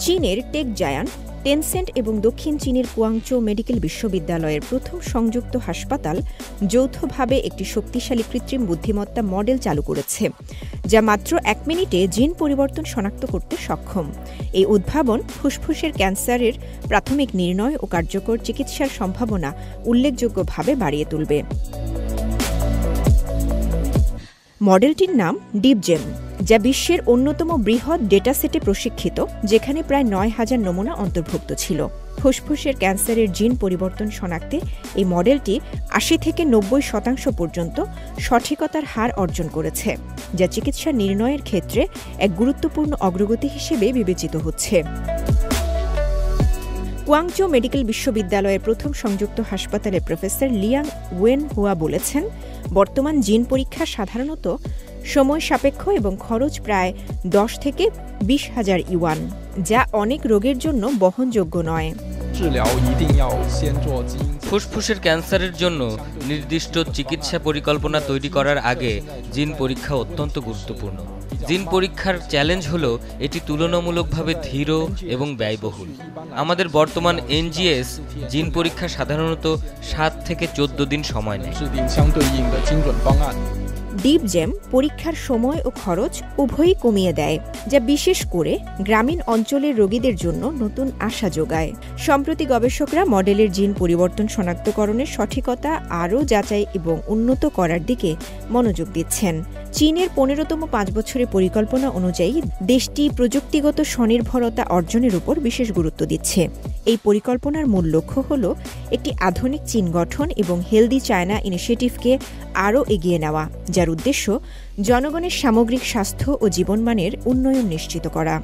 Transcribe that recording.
চীনের tech giant Tencent এবং দক্ষিণ চীনের কুয়াংচৌ মেডিকেল বিশ্ববিদ্যালয়ের প্রথম সংযুক্ত হাসপাতাল যৌথভাবে একটি শক্তিশালী কৃত্রিম বুদ্ধিমত্তা মডেল চালু করেছে, যা মাত্র 1 মিনিটে জিন পরিবর্তন শনাক্ত করতে সক্ষম। এই উদ্ভাবন ফুসফুসের ক্যান্সারের প্রাথমিক নির্ণয় ও কার্যকর চিকিৎসার সম্ভাবনা উল্লেখযোগ্যভাবে বাড়িয়ে তুলবে। মডেলটির নাম ডিপজেম, যা বিশ্বের অন্যতম বৃহৎ ডেটাসেটে প্রশিক্ষিত, যেখানে প্রায় 9,000 নমুনা অন্তর্ভুক্ত ছিল। ফুসফুসের ক্যান্সারের জিন পরিবর্তন শনাক্তে এই মডেলটি 80 থেকে 90% পর্যন্ত সঠিকতার হার অর্জন করেছে, যা চিকিৎসা নির্ণয়ের ক্ষেত্রে এক গুরুত্বপূর্ণ অগ্রগতি হিসেবে বিবেচিত হচ্ছে। কুয়াংচৌ মেডিকেল বিশ্ববিদ্যালয়ের প্রথম সংযুক্ত হাসপাতালের প্রফেসর লিয়াং ওয়েন হুয়া বলেছেন, বর্তমান জিন পরীক্ষা সাধারণত সময় সাপেক্ষ এবং খরচ প্রায় 10 থেকে 20,000 ইউয়ান, যা অনেক রোগের জন্য বহনযোগ্য নয়। ফুসফুসের ক্যান্সারের জন্য নির্দিষ্ট চিকিৎসা পরিকল্পনা তৈরি করার আগে জিন পরীক্ষা অত্যন্ত গুরুত্বপূর্ণ। জিন পরীক্ষার চ্যালেঞ্জ হলো এটি তুলনামূলকভাবে ধীর এবং ব্যয়বহুল। আমাদের বর্তমান এনজিএস জিন পরীক্ষা সাধারণত 7 থেকে 14 দিন সময় নেয়। ডিপজেম পরীক্ষার সময় ও খরচ উভয়ই কমিয়ে দেয়, যা বিশেষ করে গ্রামীণ অঞ্চলের রোগীদের জন্য নতুন আশা যোগায়। সম্প্রতি গবেষকরা মডেলের জিন পরিবর্তন শনাক্তকরণের সঠিকতা আরও যাচাই এবং উন্নত করার দিকে মনোযোগ দিচ্ছেন। চীনের 15তম 5 বছরের পরিকল্পনা অনুযায়ী দেশটি প্রযুক্তিগত স্বনির্ভরতা অর্জনের উপর বিশেষ গুরুত্ব দিচ্ছে। এই পরিকল্পনার মূল লক্ষ্য হল একটি আধুনিক চীন গঠন এবং হেলদি চায়না ইনিশিয়েটিভকে আরও এগিয়ে নেওয়া, যার উদ্দেশ্য জনগণের সামগ্রিক স্বাস্থ্য ও জীবনমানের উন্নয়ন নিশ্চিত করা।